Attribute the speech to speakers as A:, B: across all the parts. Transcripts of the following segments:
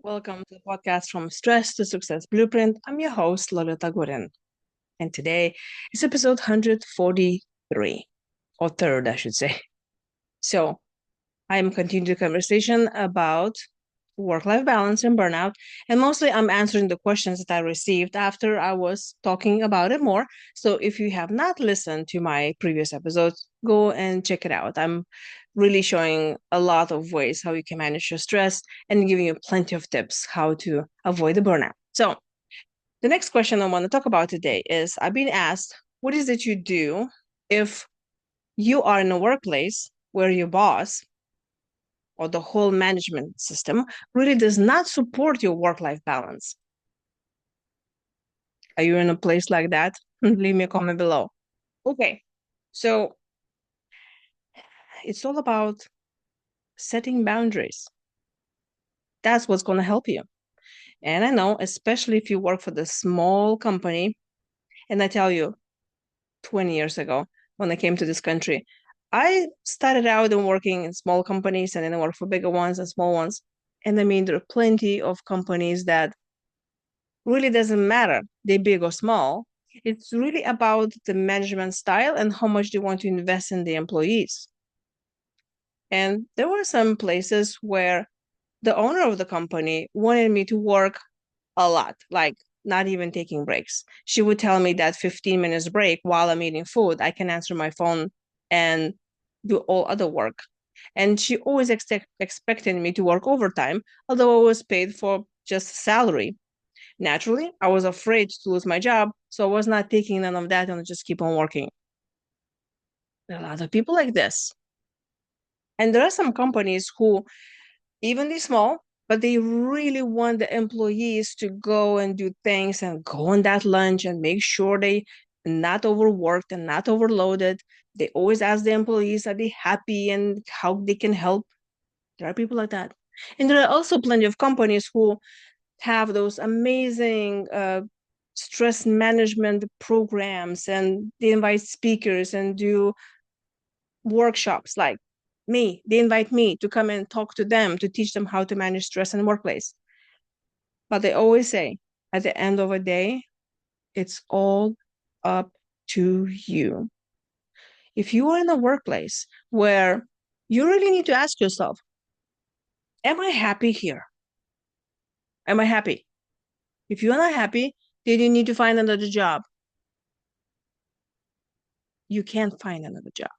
A: Welcome to the podcast From Stress to Success Blueprint. I'm your host, Lolita Guarin. And today is episode 143, or third, I should say. So I am continuing the conversation about work-life balance and burnout. And mostly I'm answering the questions that I received after I was talking about it more. So if you have not listened to my previous episodes, go and check it out. I'm really showing a lot of ways how you can manage your stress and giving you plenty of tips how to avoid the burnout. So the next question I want to talk about today is I've been asked, what is it you do if you are in a workplace where your boss or the whole management system really does not support your work-life balance? Are you in a place like that? Leave me a comment below. Okay, so it's all about setting boundaries. That's what's going to help you. And I know, especially if you work for the small company, and I tell you, 20 years ago, when I came to this country, I started out in working in small companies and then I worked for bigger ones and small ones. And I mean, there are plenty of companies that really doesn't matter, they're big or small. It's really about the management style and how much they want to invest in the employees. And there were some places where the owner of the company wanted me to work a lot, like not even taking breaks. She would tell me that 15 minutes break while I'm eating food, I can answer my phone and do all other work. And she always expected me to work overtime, although I was paid for just salary. Naturally, I was afraid to lose my job, so I was not taking none of that and just keep on working. There are a lot of people like this. And there are some companies who, even they're small, but they really want the employees to go and do things and go on that lunch and make sure they not overworked and not overloaded. They always ask the employees, are they happy and how they can help? There are people like that. And there are also plenty of companies who have those amazing stress management programs, and they invite speakers and do workshops like me. They invite me to come and talk to them to teach them how to manage stress in the workplace. But they always say at the end of a day, it's all up to you. If you are in a workplace where you really need to ask yourself, am I happy here? Am I happy? If you're not happy, then you need to find another job. You can't find another job.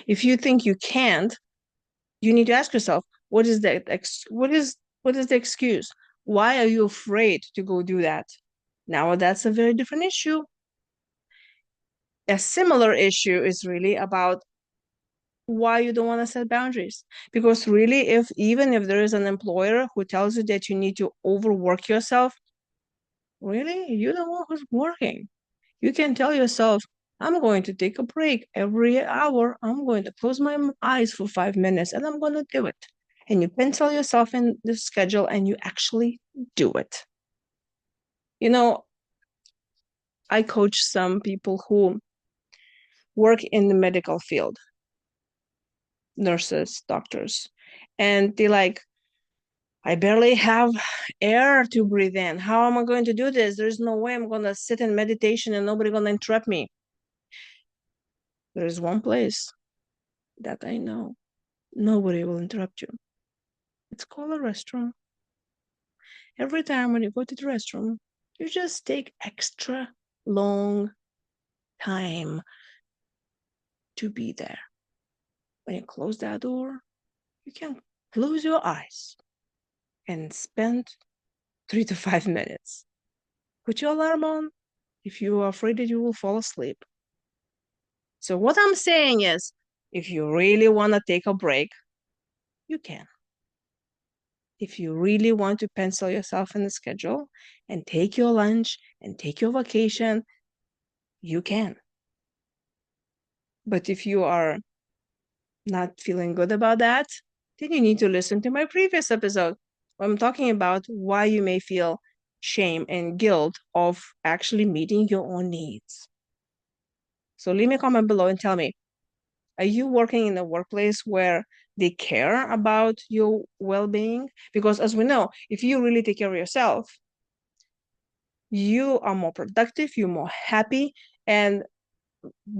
A: If you think you can't, you need to ask yourself, what is the excuse? Why are you afraid to go do that? Now that's a very different issue. A similar issue is really about why you don't want to set boundaries. Because really, even if there is an employer who tells you that you need to overwork yourself, really, you're the one who's working. You can tell yourself, I'm going to take a break every hour. I'm going to close my eyes for 5 minutes and I'm going to do it. And you pencil yourself in the schedule and you actually do it. You know, I coach some people who work in the medical field, nurses, doctors, and they like, I barely have air to breathe in. How am I going to do this? There's no way I'm going to sit in meditation and nobody going to interrupt me. There is one place that I know nobody will interrupt you. It's called a restroom. Every time when you go to the restroom, you just take extra long time to be there. When you close that door, you can close your eyes and spend 3 to 5 minutes. Put your alarm on if you are afraid that you will fall asleep. So what I'm saying is, if you really want to take a break, you can. If you really want to pencil yourself in the schedule and take your lunch and take your vacation, you can. But if you are not feeling good about that, then you need to listen to my previous episode where I'm talking about why you may feel shame and guilt of actually meeting your own needs. So leave me a comment below and tell me, are you working in a workplace where they care about your well-being. Because as we know, if you really take care of yourself, you are more productive, you're more happy, and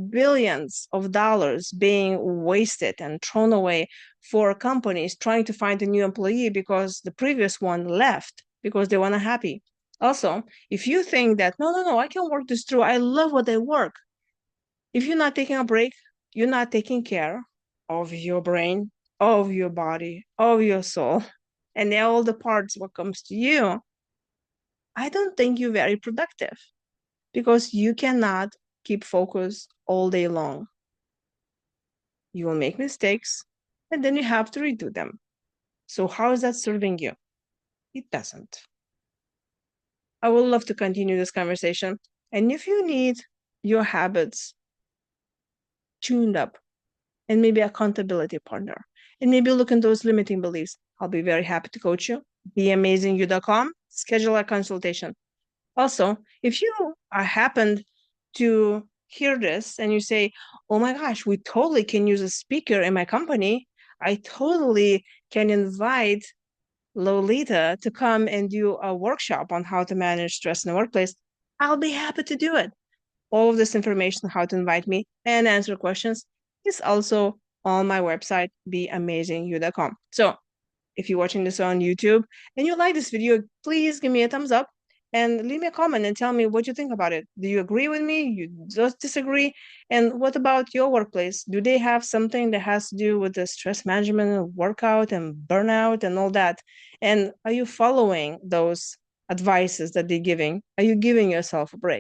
A: billions of dollars being wasted and thrown away for companies trying to find a new employee because the previous one left because they weren't happy. Also, if you think that, no, I can work this through, I love what I work. If you're not taking a break, you're not taking care of your brain, of your body, of your soul, and all the parts what comes to you. I don't think you're very productive because you cannot keep focus all day long. You will make mistakes and then you have to redo them. So how is that serving you? It doesn't. I would love to continue this conversation. And if you need your habits tuned up and maybe accountability partner, and maybe look into those limiting beliefs, I'll be very happy to coach you. BeAmazingYou.com, schedule a consultation. Also, if you are happened to hear this and you say, oh my gosh, we totally can use a speaker in my company, I totally can invite Lolita to come and do a workshop on how to manage stress in the workplace, I'll be happy to do it. All of this information, how to invite me and answer questions, is also on my website, beamazingyou.com. So if you're watching this on YouTube and you like this video, please give me a thumbs up and leave me a comment and tell me what you think about it. Do you agree with me? You just disagree? And what about your workplace? Do they have something that has to do with the stress management and workout and burnout and all that? And are you following those advices that they're giving? Are you giving yourself a break?